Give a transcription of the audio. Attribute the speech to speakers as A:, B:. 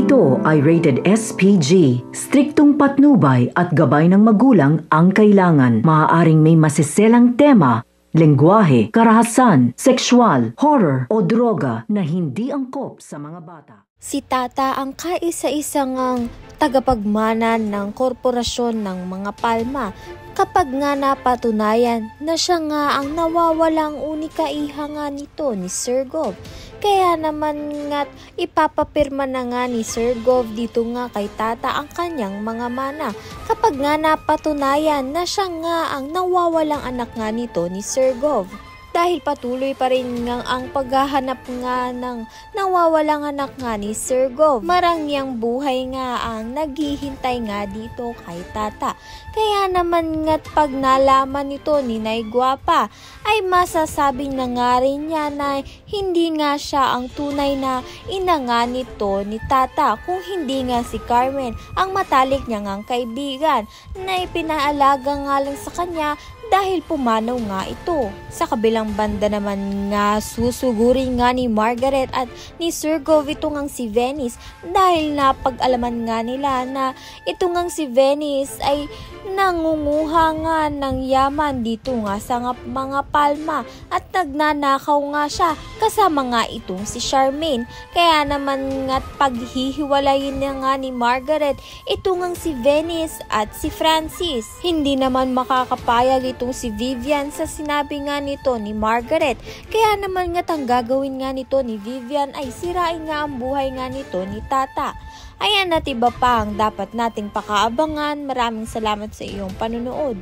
A: Ito ay rated SPG. Striktong patnubay at gabay ng magulang ang kailangan. Maaaring may masiselang tema, lengguwahe, karahasan, sexual, horror o droga na hindi angkop sa mga bata.
B: Si Tata ang kaisa-isang tagapagmana ng korporasyon ng mga Palma kapag nga napatunayan na siya nga ang nawawalang unika-iha nga nito ni Sir Gov. Kaya naman nga't ipapapirma na nga ni Sir Gov dito nga kay Tata ang kanyang mga mana kapag nga napatunayan na siya nga ang nawawalang anak nga nito ni Sir Gov. Dahil patuloy pa rin nga ang paghahanap nga ng nawawalang anak nga ni Sir Gov. Marangyang buhay nga ang naghihintay nga dito kay Tata. Kaya naman nga't pag nalaman nito ni Nay Guapa ay masasabing na nga rin niya na hindi nga siya ang tunay na ina nga nito ni Tata, kung hindi nga si Carmen ang matalik niya ngang kaibigan na ipinaalaga nga lang sa kanya dahil pumanaw nga ito. Sa kabilang banda naman nga susugurin nga ni Margaret at ni Sir Gov ito ngang si Venice dahil napag-alaman nga nila na ito ngang si Venice ay nangunguha nga ng yaman dito nga sa mga Palma at nagnanakaw nga siya kasama nga itong si Charmaine. Kaya naman nga't paghihiwalayin na nga ni Margaret ito ngang si Venice at si Francis. Hindi naman makakapayag itong si Vivian sa sinabi nga nito ni Margaret. Kaya naman nga't ang gagawin nga nito ni Vivian ay sirain nga ang buhay nga nito ni Tata. Ayan at iba pa ang dapat nating pakaabangan. Maraming salamat sa iyong panunood.